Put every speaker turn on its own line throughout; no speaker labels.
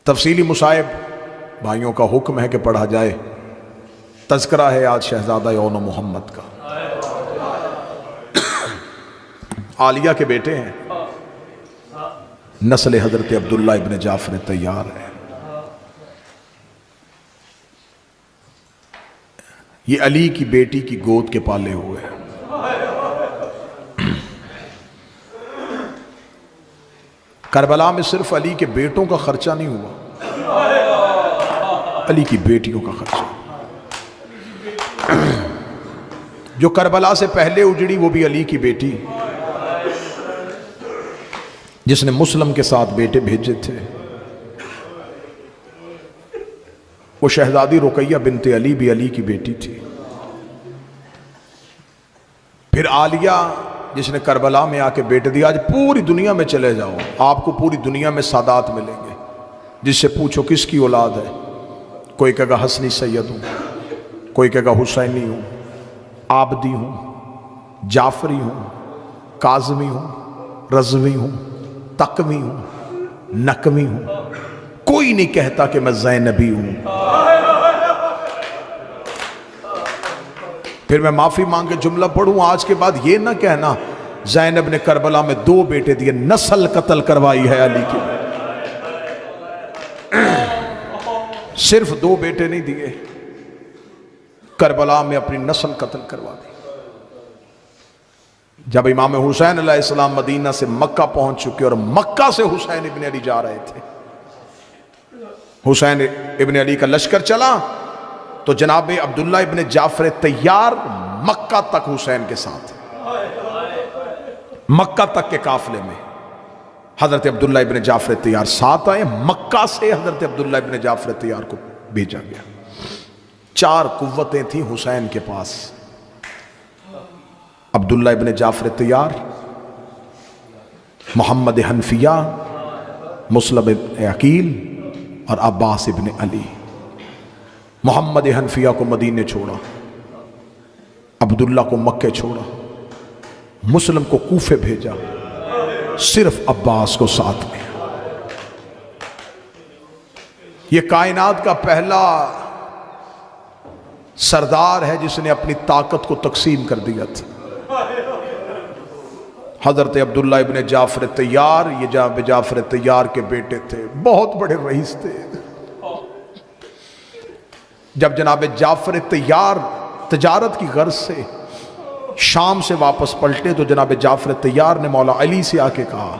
تفصیلی مصائب بھائیوں کا حکم ہے کہ پڑھا جائے۔ تذکرہ ہے آج شہزادہ یون محمد کا۔ عالیہ کے بیٹے ہیں، نسل حضرت عبداللہ ابن جعفر طیار ہے۔ یہ علی کی بیٹی کی گود کے پالے ہوئے ہیں۔ کربلا میں صرف علی کے بیٹوں کا خرچہ نہیں ہوا، علی کی بیٹیوں کا خرچہ۔ جو کربلا سے پہلے اجڑی وہ بھی علی کی بیٹی، جس نے مسلم کے ساتھ بیٹے بھیجے تھے، وہ شہزادی رقیہ بنت علی بھی علی کی بیٹی تھی۔ پھر عالیہ جس نے کربلا میں آ کے بیٹے دیا۔ آج پوری دنیا میں چلے جاؤ، آپ کو پوری دنیا میں سادات ملیں گے، جس سے پوچھو کس کی اولاد ہے، کوئی کہے گا حسنی سید ہوں، کوئی کہے گا حسینی ہوں، عابدی ہوں، جعفری ہوں، کاظمی ہوں، رضوی ہوں، تقوی ہوں، نقوی ہوں، کوئی نہیں کہتا کہ میں زینبی ہوں۔ پھر میں معافی مانگ کے جملہ پڑھوں، آج کے بعد یہ نہ کہنا زینب نے کربلا میں 2 بیٹے دیے، نسل قتل کروائی ہے علی کی، صرف 2 بیٹے نہیں دیے، کربلا میں اپنی نسل قتل کروا دی۔ جب امام حسین علیہ السلام مدینہ سے مکہ پہنچ چکے اور مکہ سے حسین ابن علی جا رہے تھے، حسین ابن علی کا لشکر چلا تو جناب عبداللہ ابن جعفر طیار مکہ تک حسین کے ساتھ، مکہ تک کے قافلے میں حضرت عبداللہ ابن جعفر طیار ساتھ آئے۔ مکہ سے حضرت عبداللہ ابن جعفر طیار کو بھیجا گیا۔ 4 قوتیں تھیں حسین کے پاس، عبداللہ ابن جعفر طیار، محمد حنفیہ، مسلم ابن عقیل اور عباس ابن علی۔ محمد حنفیہ کو مدینے چھوڑا، عبداللہ کو مکے چھوڑا، مسلم کو کوفے بھیجا، صرف عباس کو ساتھ میں۔ یہ کائنات کا پہلا سردار ہے جس نے اپنی طاقت کو تقسیم کر دیا تھا۔ حضرت عبداللہ ابن جعفر طیار، یہ جعفر طیار کے بیٹے تھے، بہت بڑے رئیس تھے۔ جب جناب جعفر طیار تجارت کی غرض سے شام سے واپس پلٹے تو جناب جعفر طیار نے مولا علی سے آ کے کہا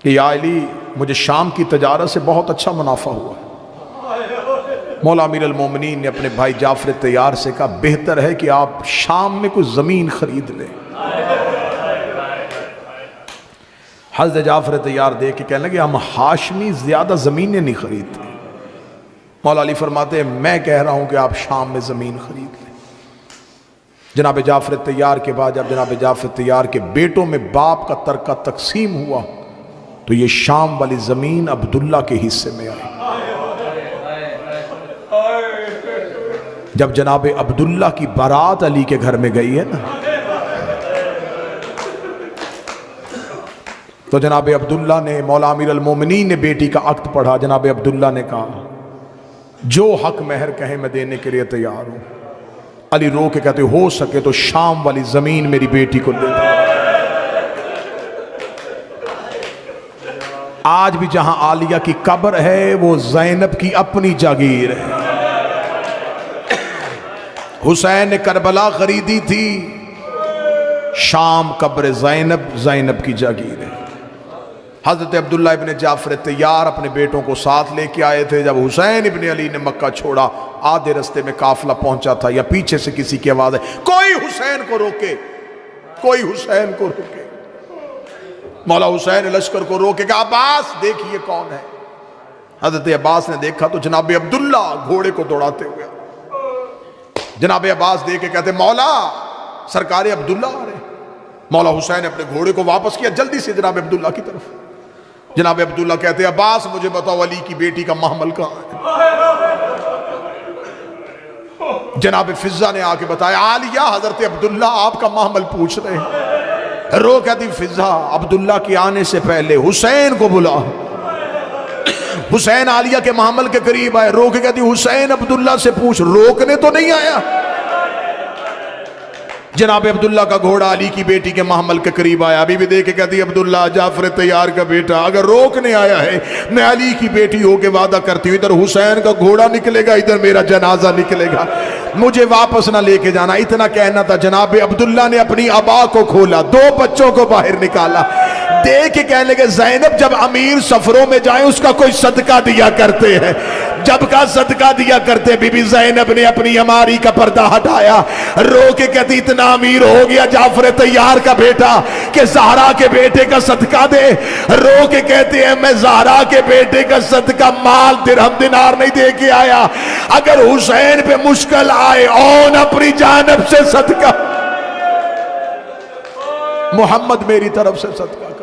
کہ یا علی، مجھے شام کی تجارت سے بہت اچھا منافع ہوا ہے۔ مولا امیر المومنین نے اپنے بھائی جعفر طیار سے کہا بہتر ہے کہ آپ شام میں کوئی زمین خرید لیں۔ حضرت جعفر طیار دیکھ کے کہنے لگے ہم ہاشمی زیادہ زمینیں نہیں خریدتے۔ مولا علی فرماتے ہیں میں کہہ رہا ہوں کہ آپ شام میں زمین خرید لیں۔ جناب جعفر طیار کے بعد جب جناب جعفر طیار کے بیٹوں میں باپ کا ترکہ تقسیم ہوا تو یہ شام والی زمین عبداللہ کے حصے میں آئی۔ جب جناب عبداللہ کی بارات علی کے گھر میں گئی ہے نا تو جناب عبداللہ نے، مولا امیر المومنین نے بیٹی کا عقد پڑھا۔ جناب عبداللہ نے کہا جو حق مہر کہیں میں دینے کے لیے تیار ہوں۔ علی رو کے کہتے ہو سکے تو شام والی زمین میری بیٹی کو دے دو۔ آج بھی جہاں عالیہ کی قبر ہے وہ زینب کی اپنی جاگیر ہے۔ حسین نے کربلا خریدی تھی، شام قبر زینب کی جاگیر ہے۔ حضرت عبداللہ ابن جعفر طیار اپنے بیٹوں کو ساتھ لے کے آئے تھے۔ جب حسین ابن علی نے مکہ چھوڑا، آدھے رستے میں قافلہ پہنچا تھا یا پیچھے سے کسی کی آواز ہے کوئی حسین کو روکے، کوئی حسین کو روکے۔ مولا حسین لشکر کو روکے کہ عباس دیکھیے کون ہے۔ حضرت عباس نے دیکھا تو جناب عبداللہ گھوڑے کو دوڑاتے ہوئے، جناب عباس دیکھ کے کہتے مولا سرکار عبداللہ آ رہے۔ مولا حسین نے اپنے گھوڑے کو واپس کیا، جلدی سے جناب عبداللہ کی طرف۔ جناب عبداللہ کہتے عباس مجھے بتاؤ علی کی بیٹی کا محمل کہاں ہے؟ جناب فضہ نے آ کے بتایا عالیہ حضرت عبداللہ آپ کا محمل پوچھ رہے ہیں۔ رو کہتی فضہ عبداللہ کے آنے سے پہلے حسین کو بلا۔ حسین عالیہ کے محمل کے قریب آئے، رو کے کہتی حسین عبداللہ سے پوچھ، روکنے تو نہیں آیا؟ جناب عبداللہ کا گھوڑا علی کی بیٹی کے محمل کے قریب آیا، ابھی بھی دیکھ کے کہتی عبداللہ جعفر تیار کا بیٹا اگر روکنے آیا ہے، میں علی کی بیٹی ہو کے وعدہ کرتی ہوں ادھر حسین کا گھوڑا نکلے گا، ادھر میرا جنازہ نکلے گا، مجھے واپس نہ لے کے جانا۔ اتنا کہنا تھا، جناب عبداللہ نے اپنی ابا کو کھولا، 2 بچوں کو باہر نکالا، دیکھ کے کہنے لگے زینب جب امیر سفروں میں جائیں اس کا کوئی صدقہ دیا کرتے ہیں، جب کا صدقہ دیا کرتے۔ بی بی زینب نے اپنی اماری کا پردہ ہٹایا، رو کے کہتی اتنا امیر ہو گیا جعفر تیار کا بیٹا کہ زہرا کے بیٹے کا صدقہ دے۔ رو کے کہتے ہیں میں زہرا کے بیٹے کا صدقہ مال درہم دینار نہیں دے کے آیا، اگر حسین پہ مشکل آئے اون اپنی جانب سے صدقہ، محمد میری طرف سے صدقہ کر۔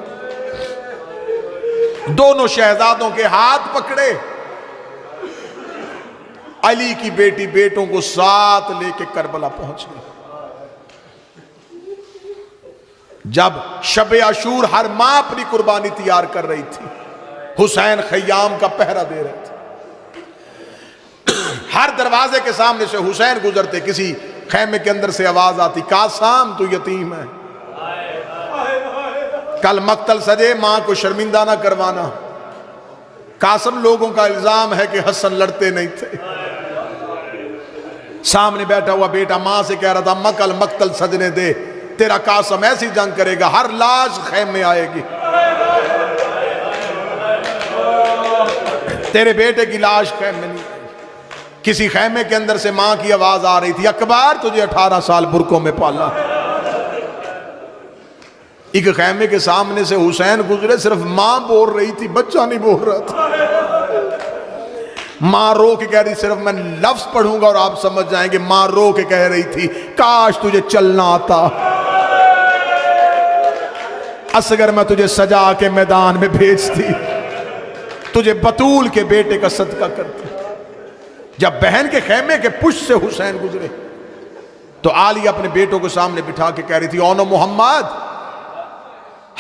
دونوں شہزادوں کے ہاتھ پکڑے، علی کی بیٹی بیٹوں کو ساتھ لے کے کربلا پہنچ گئی۔ جب شب عاشور ہر ماں اپنی قربانی تیار کر رہی تھی، حسین خیام کا پہرا دے رہے تھے، ہر دروازے کے سامنے سے حسین گزرتے، کسی خیمے کے اندر سے آواز آتی قاسم تو یتیم ہے، کل مقتل سجے ماں کو شرمندہ نہ کروانا۔ قاسم لوگوں کا الزام ہے کہ حسن لڑتے نہیں تھے، سامنے بیٹھا ہوا بیٹا ماں سے کہہ رہا تھا اماں کل مقتل سجنے دے، تیرا قاسم ایسی جنگ کرے گا ہر لاش خیمے آئے گی، تیرے بیٹے کی لاش خیمے نہیں آئے گی۔ کسی خیمے کے اندر سے ماں کی آواز آ رہی تھی اکبر تجھے 18 سال برکوں میں پالا۔ ایک خیمے کے سامنے سے حسین گزرے، صرف ماں بول رہی تھی، بچہ نہیں بول رہا تھا۔ ماں رو کے کہہ رہی، صرف میں لفظ پڑھوں گا اور آپ سمجھ جائیں گے، ماں رو کے کہہ رہی تھی کاش تجھے چلنا آتا، اصغر میں تجھے سجا کے میدان میں بھیجتی، تجھے بطول کے بیٹے کا صدقہ کرتی۔ جب بہن کے خیمے کے پشت سے حسین گزرے تو عالیہ اپنے بیٹوں کو سامنے بٹھا کے کہہ رہی تھی اونو محمد،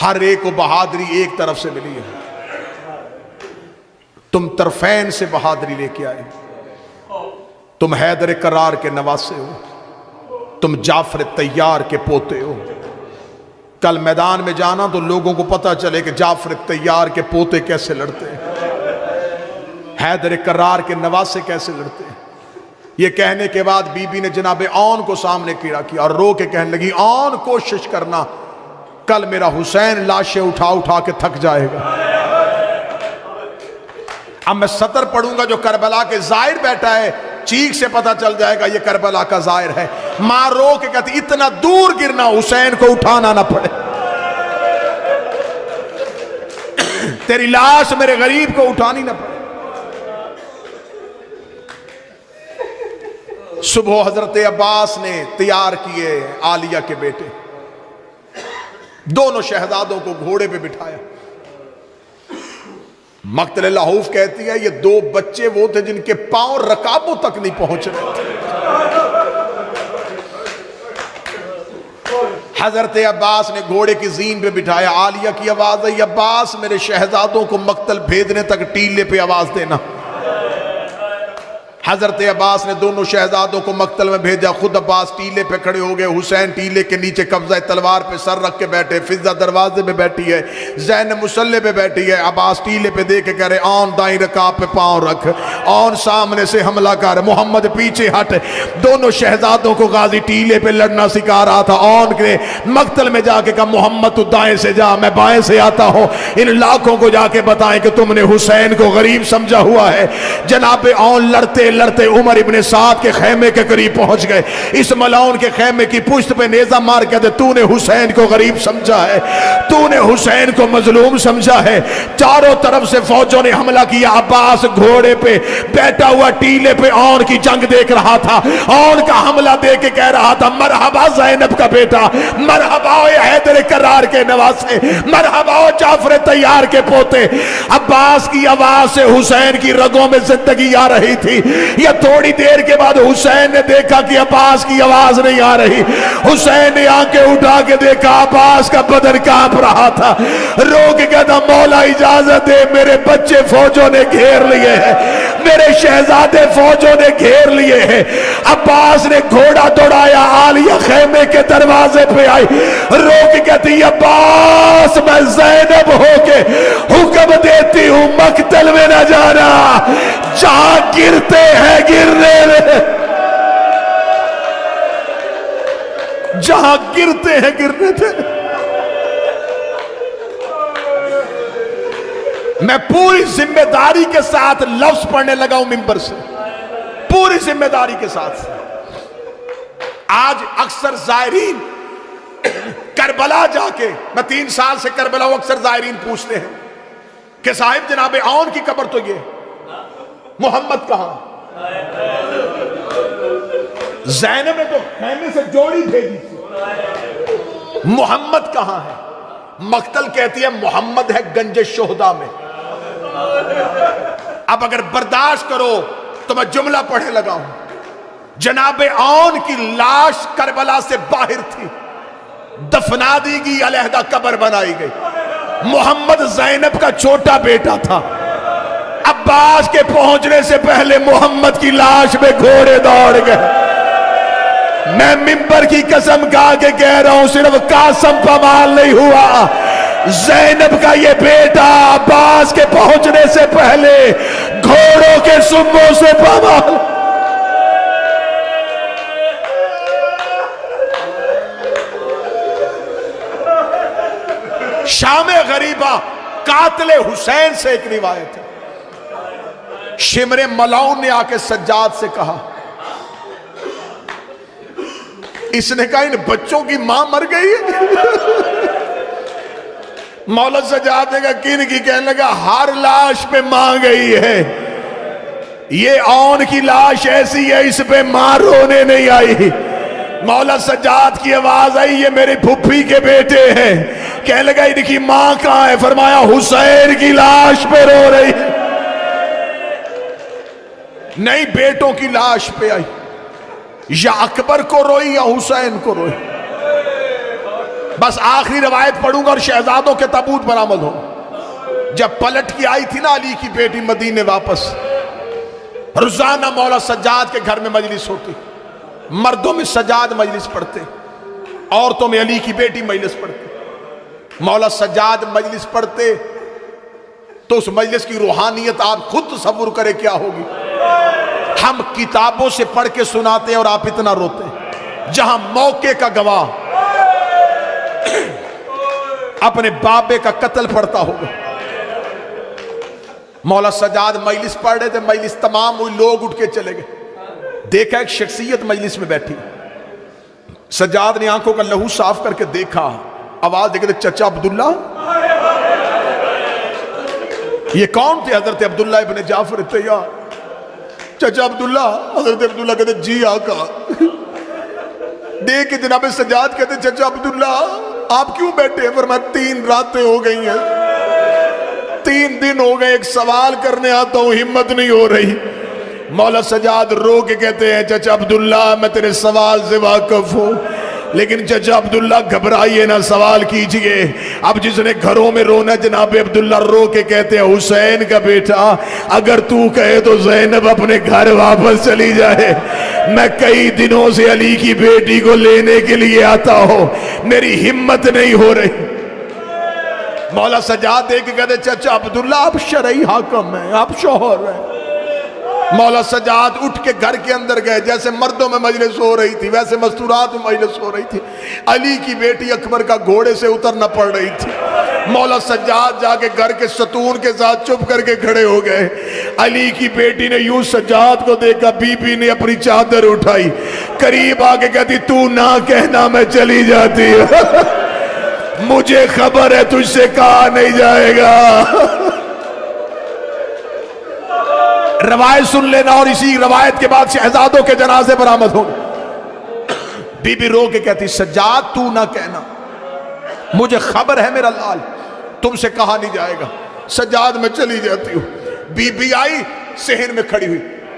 ہر ایک کو بہادری ایک طرف سے ملی ہے، تم طرفین سے بہادری لے کے آئے، تم حیدر کرار کے نواسے ہو، تم جعفر تیار کے پوتے ہو۔ کل میدان میں جانا تو لوگوں کو پتہ چلے کہ جعفر تیار کے پوتے کیسے لڑتے ہیں، حیدر کرار کے نواسے کیسے لڑتے ہیں۔ یہ کہنے کے بعد بی بی نے جناب اون کو سامنے کھڑا کیا اور رو کے کہنے لگی اون کوشش کرنا، کل میرا حسین لاشیں اٹھا اٹھا کے تھک جائے گا۔ اب میں سطر پڑھوں گا جو کربلا کے زائر بیٹھا ہے، چیخ سے پتہ چل جائے گا یہ کربلا کا زائر ہے۔ ماں رو کے کہتی اتنا دور گرنا حسین کو اٹھانا نہ پڑے، تیری لاش میرے غریب کو اٹھانی نہ پڑے۔ صبح حضرت عباس نے تیار کیے عالیہ کے بیٹے، دونوں شہزادوں کو گھوڑے پہ بٹھایا۔ مقتل لحوف کہتی ہے یہ 2 بچے وہ تھے جن کے پاؤں رکابوں تک نہیں پہنچ رہے تھے۔ حضرت عباس نے گھوڑے کی زین پہ بٹھایا، عالیہ کی آواز ہے عباس میرے شہزادوں کو مقتل بھیجنے تک ٹیلے پہ آواز دینا۔ حضرت عباس نے دونوں شہزادوں کو مقتل میں بھیجا، خود عباس ٹیلے پہ کھڑے ہو گئے، حسین ٹیلے کے نیچے قبضہ تلوار پہ سر رکھ کے بیٹھے، فضہ دروازے پہ بیٹھی ہے، زینب مسلح پہ بیٹھی ہے، عباس ٹیلے پہ دے کے کہہ رہے آن دائیں رکاب پہ پاؤں رکھ، آن سامنے سے حملہ کر، محمد پیچھے ہٹ۔ دونوں شہزادوں کو غازی ٹیلے پہ لڑنا سکھا رہا تھا، آن کے مقتل میں جا کے کہا محمد تو دائیں سے جا میں بائیں سے آتا ہوں، ان لاکھوں کو جا کے بتائیں کہ تم نے حسین کو غریب سمجھا ہوا ہے۔ جناب آن لڑتے لڑتے عمر ابن سعد کے خیمے کے قریب پہنچ گئے، اس ملعون کے خیمے کی پشت پہ نیزہ مار کے کہتے تو نے حسین کو غریب سمجھا ہے، تو نے حسین کو مظلوم سمجھا ہے۔ چاروں طرف سے فوجوں نے حملہ کیا، عباس گھوڑے پہ بیٹھا ہوا ٹیلے پہ اون کی جنگ دیکھ رہا تھا، اون کا حملہ دیکھ کے کہہ رہا تھا مرحبا زینب کا بیٹا، مرحبا حیدر کرار کے نواسے، مرحبا جعفر تیار کے پوتے۔ عباس کی آواز سے حسین کی رگوں میں زندگی آ رہی تھی، یا تھوڑی دیر کے بعد حسین نے دیکھا کہ عباس کی آواز نہیں آ رہی. حسین نے آنکھیں اٹھا کے دیکھا عباس کا بدن کانپ رہا تھا. رو کے کہتا مولا اجازت دے, میرے بچے فوجوں نے گھیر لیے ہیں, میرے شہزادے فوجوں نے گھیر لیے ہیں. عباس نے گھوڑا دوڑایا, عالیہ خیمے کے دروازے پہ آئی, رو کے کہتی عباس میں زینب ہو کے حکم دیتی ہوں مقتل میں نہ جانا, جہاں گرتے ہیں گرنے میں, جہاں گرتے ہیں گرنے تھے. میں پوری ذمہ داری کے ساتھ لفظ پڑھنے لگا ہوں ممبر سے, پوری ذمہ داری کے ساتھ. آج اکثر زائرین کربلا جا کے, میں 3 سال سے کربلا ہوں, اکثر زائرین پوچھتے ہیں کہ صاحب جناب عون کی قبر تو یہ, محمد کہاں؟ زینب نے تو خیمے سے جوڑی بھیجی تھی, محمد کہاں ہے؟ مقتل کہتی ہے محمد ہے گنج شہداء میں. اب اگر برداشت کرو تو میں جملہ پڑھنے لگا ہوں. جناب عون کی لاش کربلا سے باہر تھی, دفنا دی گئی, علیحدہ قبر بنائی گئی. محمد زینب کا چھوٹا بیٹا تھا. عباس کے پہنچنے سے پہلے محمد کی لاش میں گھوڑے دوڑ گئے. میں ممبر کی قسم کھا کے کہہ رہا ہوں, صرف قاسم پامال نہیں ہوا, زینب کا یہ بیٹا عباس کے پہنچنے سے پہلے گھوڑوں کے سموں سے پامال. شام غریبہ قاتل حسین سے ایک روایت ہے, شمر ملاؤن نے آ کے سجاد سے کہا, اس نے کہا ان بچوں کی ماں مر گئی ہے. مولا سجاد نے کہا کن کی؟ کہنے لگا ہر لاش پہ ماں گئی ہے, یہ عون کی لاش ایسی ہے اس پہ ماں رونے نہیں آئی. مولا سجاد کی آواز آئی یہ میری پھپھی کے بیٹے ہیں. کہنے لگا ان کی ماں کہاں ہے؟ فرمایا حسین کی لاش پہ رو رہی ہے. نہیں, بیٹوں کی لاش پہ آئی, یا اکبر کو روئی یا حسین کو روئی. بس آخری روایت پڑھوں گا اور شہزادوں کے تابوت برآمد ہو. جب پلٹ کی آئی تھی نا علی کی بیٹی مدینے واپس, روزانہ مولا سجاد کے گھر میں مجلس ہوتی. مردوں میں سجاد مجلس پڑھتے, عورتوں میں علی کی بیٹی مجلس پڑھتے. مولا سجاد مجلس پڑھتے تو اس مجلس کی روحانیت آپ خود تصور کرے کیا ہوگی. ہم کتابوں سے پڑھ کے سناتے ہیں اور آپ اتنا روتے ہیں. جہاں موقع کا گواہ اپنے بابے کا قتل پڑھتا ہوگا. مولا سجاد مجلس پڑھ رہے تھے, مجلس تمام ہوئی, لوگ اٹھ کے چلے گئے. دیکھا ایک شخصیت مجلس میں بیٹھی. سجاد نے آنکھوں کا لہو صاف کر کے دیکھا, آواز دے کے چچا عبداللہ. یہ کون تھے؟ حضرت عبداللہ ابن جعفر الطیار. چچا عبداللہ. حضرت عبداللہ کہتے جی آقا. دیکھ کے جناب سجاد کہتے چچا عبداللہ آپ کیوں بیٹھے ہیں؟ فرمایا 3 راتیں ہو گئی ہیں, 3 دن ہو گئے, ایک سوال کرنے آتا ہوں ہمت نہیں ہو رہی. مولا سجاد رو کے کہتے ہیں چچا عبداللہ میں تیرے سوال سے واقف ہوں, لیکن چچا عبداللہ گھبرائیے نہ, سوال کیجئے. اب جس نے گھروں میں رونا جناب عبداللہ رو کے کہتے ہیں حسین کا بیٹا اگر تو کہے تو زینب اپنے گھر واپس چلی جائے. میں کئی دنوں سے علی کی بیٹی کو لینے کے لیے آتا ہوں, میری ہمت نہیں ہو رہی. مولا سجاد دیکھ کے کہتے چچا عبداللہ آپ شرعی حاکم ہیں, آپ شوہر ہیں. مولا سجاد اٹھ کے گھر کے اندر گئے. جیسے مردوں میں مجلس ہو رہی تھی ویسے مستورات میں مجلس ہو رہی تھی. علی کی بیٹی اکبر کا گھوڑے سے اترنا پڑ رہی تھی. مولا سجاد جا کے گھر کے ستون کے ساتھ چپ کر کے کھڑے ہو گئے. علی کی بیٹی نے یوں سجاد کو دیکھا, بی بی نے اپنی چادر اٹھائی, قریب آ کے کہتی تو نہ کہنا میں چلی جاتی مجھے خبر ہے تجھ سے کہا نہیں جائے گا. روایت سن لینا اور اسی روایت کے بعد شہزادوں کے جنازے برآمد ہو. بی بی رو کے کہتی سجاد تو نہ کہنا, مجھے خبر ہے میرا لال تم سے کہا نہیں جائے گا. سجاد میں چلی جاتی ہوں. بی بی آئی صحن میں کھڑی ہوئی,